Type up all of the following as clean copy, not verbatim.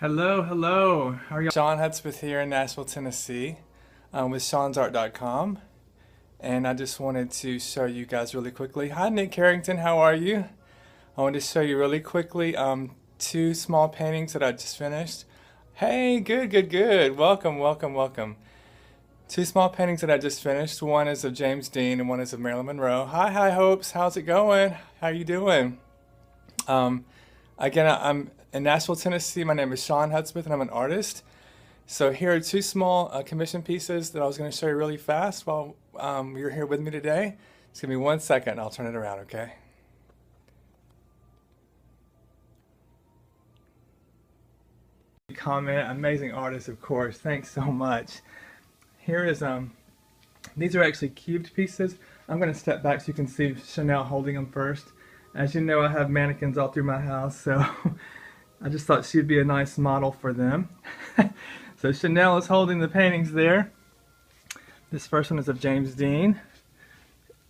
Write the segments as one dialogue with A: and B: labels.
A: Hello, hello. How are you? Shon Hudspeth here in Nashville, Tennessee, with shonsart.com, and I just wanted to show you guys really quickly. Hi, Nick Carrington. How are you? I wanted to show you really quickly two small paintings that I just finished. Hey, good, good, good. Welcome, welcome, welcome. Two small paintings that I just finished. One is of James Dean and one is of Marilyn Monroe. Hi, hi, Hopes. How's it going? How you doing? Again, I'm in Nashville, Tennessee. My name is Shon Hudspeth and I'm an artist. So here are two small commission pieces that I was going to show you really fast while you're here with me today. Just give me 1 second and I'll turn it around, okay? Comment, amazing artist, of course. Thanks so much. Here is, these are actually cubed pieces. I'm going to step back so you can see Chanel holding them first. As you know, I have mannequins all through my house, so I just thought she'd be a nice model for them. So Chanel is holding the paintings there. This first one is of James Dean.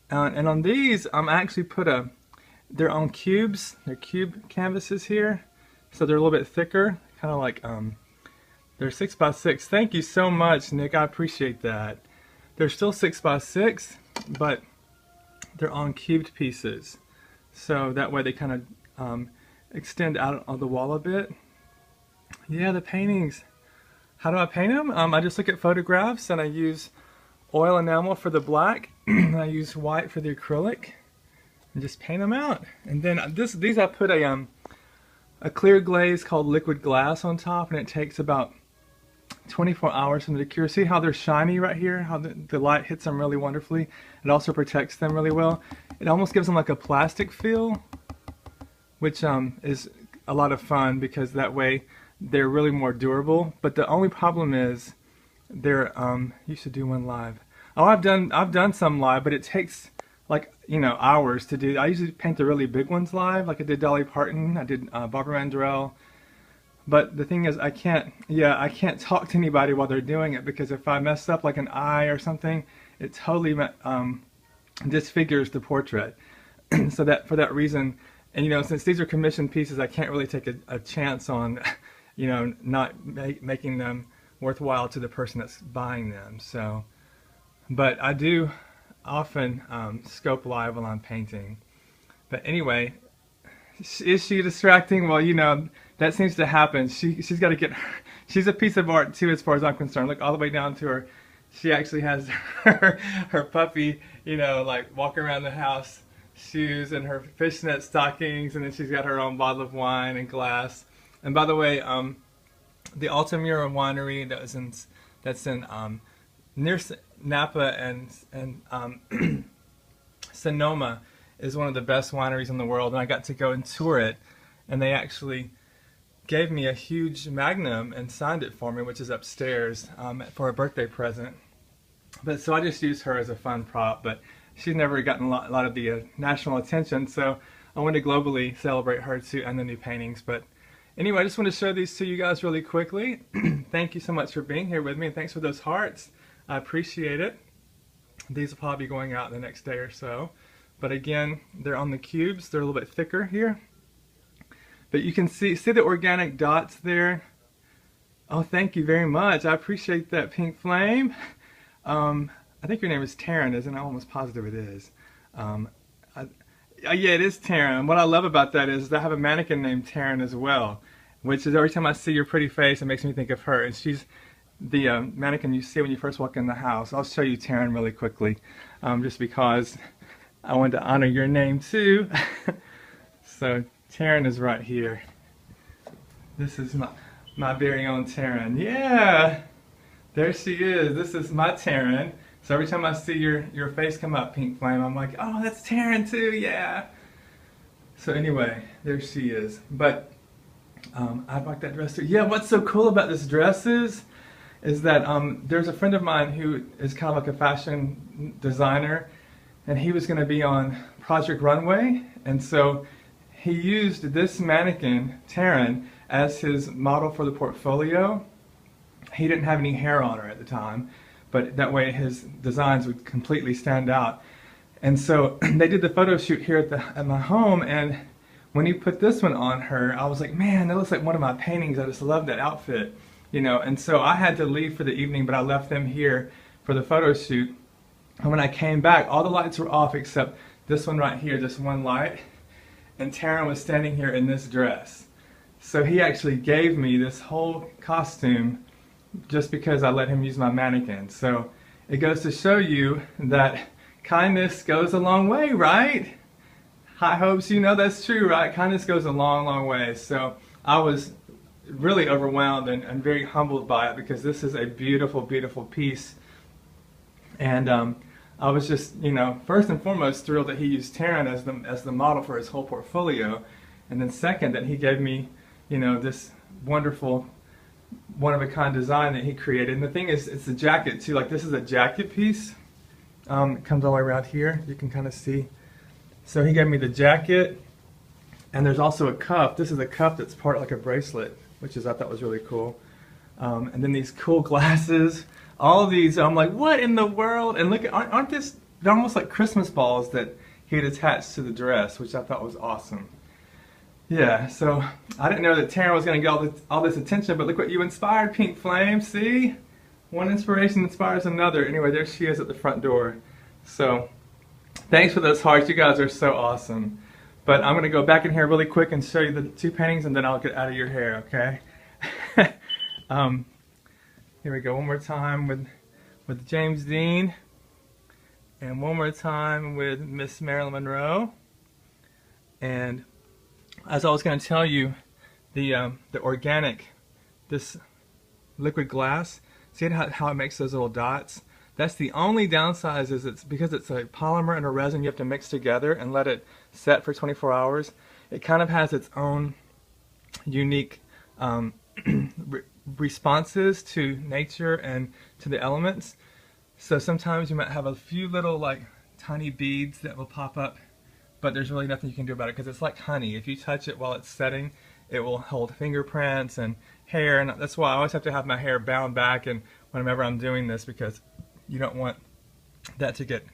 A: And on these, I'm actually they're on cubes. They're cube canvases here. So they're a little bit thicker, kind of like, they're 6x6. Thank you so much, Nick. I appreciate that. They're still 6x6, but they're on cubed pieces. So that way they kind of extend out on the wall a bit. Yeah, the paintings. How do I paint them? I just look at photographs and I use oil enamel for the black and I use white for the acrylic and just paint them out. And then these I put a clear glaze called liquid glass on top, and it takes about 24 hours for them to cure. See how they're shiny right here? How the light hits them really wonderfully. It also protects them really well. It almost gives them like a plastic feel, which is a lot of fun because that way they're really more durable. But the only problem is they're you should do one live. Oh, I've done some live, but it takes like, you know, hours to do. I usually paint the really big ones live, like I did Dolly Parton, I did Barbara Mandrell. But the thing is, I can't talk to anybody while they're doing it, because if I mess up like an eye or something, it totally disfigures the portrait. So that for that reason, and you know, since these are commissioned pieces, I can't really take a chance on, you know, not making them worthwhile to the person that's buying them. So, but I do often scope live while I'm painting. But anyway, is she distracting? Well, you know, that seems to happen. She's got to get she's a piece of art too, as far as I'm concerned. Look all the way down to her. She actually has her puppy, you know, like walking around the house, shoes and her fishnet stockings, and then she's got her own bottle of wine and glass. And by the way, the Altamira winery that's in near Napa and Sonoma is one of the best wineries in the world, and I got to go and tour it, and they actually gave me a huge magnum and signed it for me, which is upstairs, for a birthday present. But so I just used her as a fun prop, but she's never gotten a lot of the national attention, so I wanted to globally celebrate her too and the new paintings. But anyway, I just want to show these to you guys really quickly. Thank you so much for being here with me, and thanks for those hearts. I appreciate it. These will probably be going out the next day or so. But again, they're on the cubes. They're a little bit thicker here. But you can see the organic dots there. Oh, thank you very much. I appreciate that, Pink Flame. I think your name is Taryn, isn't it? I'm almost positive it is. Yeah, it is Taryn. What I love about that is I have a mannequin named Taryn as well, which is every time I see your pretty face, it makes me think of her. And she's the mannequin you see when you first walk in the house. I'll show you Taryn really quickly, just because I wanted to honor your name too. So Taryn is right here. This is my very own Taryn. Yeah, there she is. This is my Taryn. So every time I see your face come up, Pink Flame, I'm like, oh, that's Taryn too, yeah. So anyway, there she is. But I'd like that dress too. Yeah, what's so cool about this dress is that there's a friend of mine who is kind of like a fashion designer, and he was going to be on Project Runway, and so he used this mannequin, Taryn, as his model for the portfolio. He didn't have any hair on her at the time, but that way his designs would completely stand out. And so they did the photo shoot here at my home, and when he put this one on her, I was like, man, that looks like one of my paintings. I just love that outfit, you know. And so I had to leave for the evening, but I left them here for the photo shoot. And when I came back, all the lights were off except this one right here, just one light. And Taryn was standing here in this dress. So he actually gave me this whole costume just because I let him use my mannequin. So it goes to show you that kindness goes a long way, right? High hopes, you know that's true, right? Kindness goes a long, long way. So I was really overwhelmed and very humbled by it because this is a beautiful, beautiful piece. And I was just, you know, first and foremost thrilled that he used Taryn as the model for his whole portfolio. And then second, that he gave me, you know, this wonderful one-of-a-kind design that he created. And the thing is, it's a jacket too. Like, this is a jacket piece. It comes all the way around here. You can kind of see. So he gave me the jacket, and there's also a cuff. This is a cuff that's part like a bracelet, which is, I thought was really cool. And then these cool glasses. All of these, I'm like, what in the world? And look, aren't this, they're almost like Christmas balls that he had attached to the dress, which I thought was awesome. Yeah, so I didn't know that Taryn was going to get all this attention, but look what you inspired, Pink Flame. See? One inspiration inspires another. Anyway, there she is at the front door. So thanks for those hearts. You guys are so awesome. But I'm going to go back in here really quick and show you the two paintings, and then I'll get out of your hair, okay? Here we go, one more time with James Dean, and one more time with Miss Marilyn Monroe. And as I was going to tell you, the organic, this liquid glass, see how it makes those little dots? That's the only downside, is it's because it's a polymer and a resin you have to mix together and let it set for 24 hours. It kind of has its own unique responses to nature and to the elements. So sometimes you might have a few little like tiny beads that will pop up, but there's really nothing you can do about it because it's like honey. If you touch it while it's setting, it will hold fingerprints and hair, and that's why I always have to have my hair bound back and whenever I'm doing this, because you don't want that to get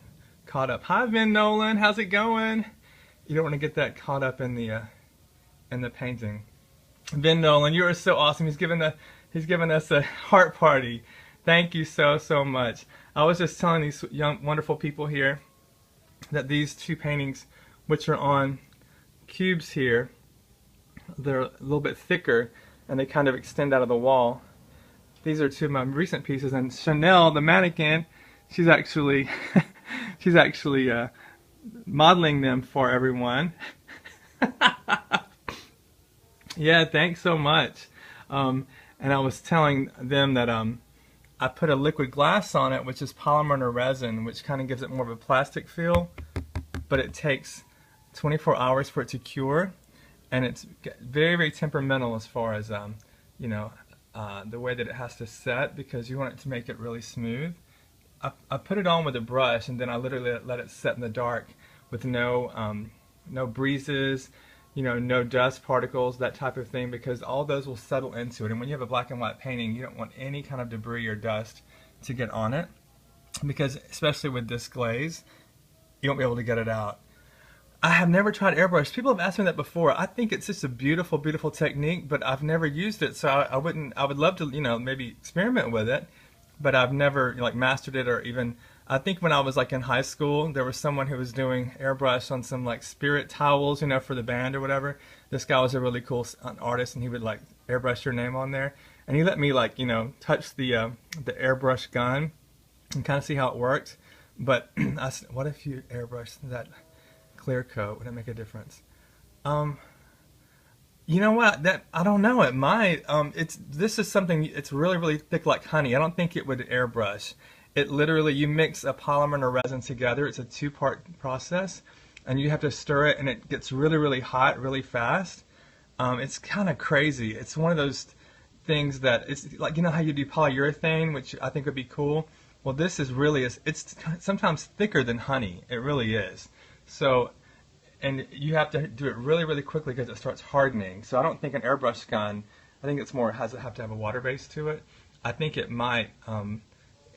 A: caught up. Hi Vin Nolan, how's it going? You don't want to get that caught up in the painting. Vin Nolan, you are so awesome. He's given us a heart party. Thank you so much. I was just telling these young, wonderful people here that these two paintings, which are on cubes here, they're a little bit thicker and they kind of extend out of the wall. These are two of my recent pieces, and Chanel, the mannequin, she's actually modeling them for everyone. Yeah, thanks so much. And I was telling them that I put a liquid glass on it, which is polymer and a resin, which kind of gives it more of a plastic feel, but it takes 24 hours for it to cure, and it's very, very temperamental as far as you know, the way that it has to set, because you want it to make it really smooth. I put it on with a brush, and then I literally let it set in the dark with no breezes, you know, no dust particles, that type of thing, because all those will settle into it. And when you have a black and white painting, you don't want any kind of debris or dust to get on it, because especially with this glaze, you won't be able to get it out. I have never tried airbrush. People have asked me that before. I think it's just a beautiful, beautiful technique, but I've never used it, so I would love to, you know, maybe experiment with it, but I've never like mastered it, or even, I think when I was like in high school, there was someone who was doing airbrush on some like spirit towels, you know, for the band or whatever. This guy was a really cool artist, and he would like airbrush your name on there. And he let me like, you know, touch the airbrush gun and kind of see how it worked. But I said, what if you airbrush that clear coat? Would it make a difference? You know what? I don't know. It might. This is something. It's really, really thick like honey. I don't think it would airbrush. It literally, you mix a polymer and a resin together. It's a two-part process, and you have to stir it, and it gets really, really hot really fast. It's kind of crazy. It's one of those things that it's like, you know how you do polyurethane, which I think would be cool. Well, this is really, it's sometimes thicker than honey. It really is. So, and you have to do it really, really quickly because it starts hardening. So I don't think an airbrush gun, I think it's more, have to have a water base to it. I think it might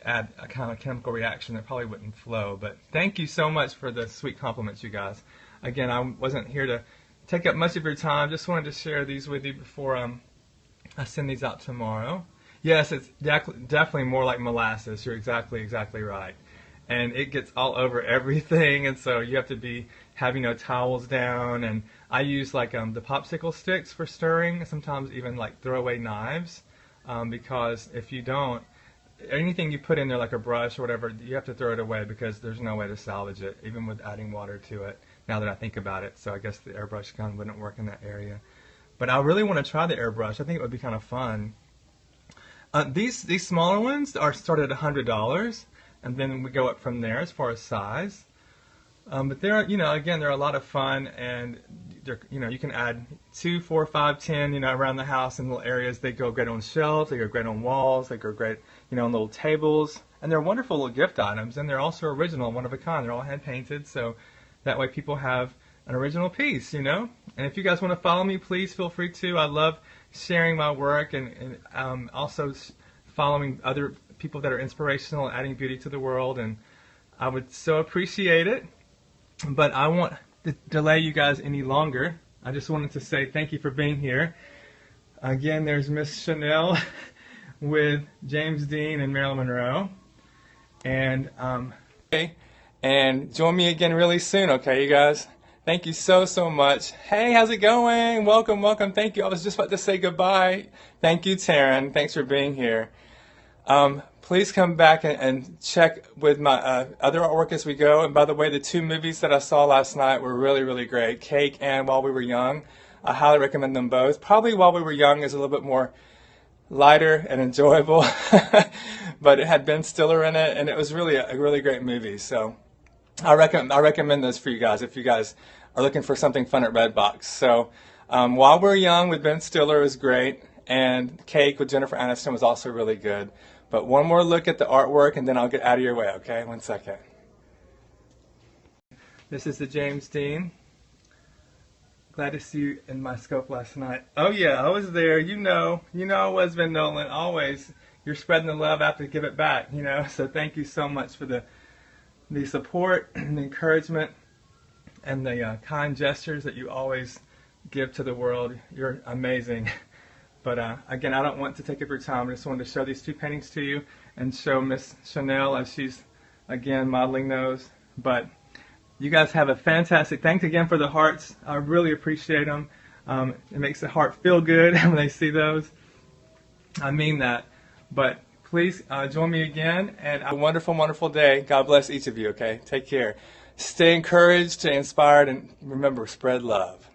A: add a kind of chemical reaction that probably wouldn't flow. But thank you so much for the sweet compliments, you guys. Again, I wasn't here to take up much of your time. Just wanted to share these with you before I send these out tomorrow. Yes, it's definitely more like molasses. You're exactly right. And it gets all over everything, and so you have to be having towels down. And I use like the popsicle sticks for stirring, sometimes even like throwaway knives, because if you don't, anything you put in there like a brush or whatever, you have to throw it away because there's no way to salvage it, even with adding water to it, now that I think about it. So I guess the airbrush gun wouldn't work in that area. But I really want to try the airbrush. I think it would be kind of fun. These smaller ones are started at $100, and then we go up from there as far as size. But they're, again, they're a lot of fun, and they're, you can add 2, 4, 5, 10, around the house in little areas. They go great on shelves, they go great on walls, they go great, on little tables, and they're wonderful little gift items, and they're also original, one of a kind. They're all hand painted, so that way people have an original piece, And if you guys want to follow me, please feel free to. I love sharing my work and also following other people that are inspirational and adding beauty to the world, and I would so appreciate it. But I won't delay you guys any longer. I just wanted to say thank you for being here. Again, there's Miss Chanel with James Dean and Marilyn Monroe. And join me again really soon, okay, you guys? Thank you so much. Hey, how's it going? Welcome. Thank you. I was just about to say goodbye. Thank you, Taryn. Thanks for being here. Please come back and check with my other artwork as we go. And by the way, the 2 movies that I saw last night were really great. Cake and While We Were Young. I highly recommend them both. Probably While We Were Young is a little bit more lighter and enjoyable, but it had Ben Stiller in it, and it was really a really great movie. So I recommend those for you guys if you guys are looking for something fun at Redbox. So While We're Young with Ben Stiller was great, and Cake with Jennifer Aniston was also really good. But one more look at the artwork, and then I'll get out of your way, okay? 1 second. This is the James Dean. Glad to see you in my scope last night. Oh yeah, I was there. I was Ben Nolan. Always, you're spreading the love. I have to give it back. So thank you so much for the support and the encouragement and the kind gestures that you always give to the world. You're amazing. But again, I don't want to take up your time. I just wanted to show these 2 paintings to you and show Miss Chanel as she's, again, modeling those. But you guys have a fantastic, thanks again for the hearts. I really appreciate them. It makes the heart feel good when they see those. I mean that. But please join me again, and have a wonderful day. God bless each of you, okay? Take care. Stay encouraged, stay inspired, and remember, spread love.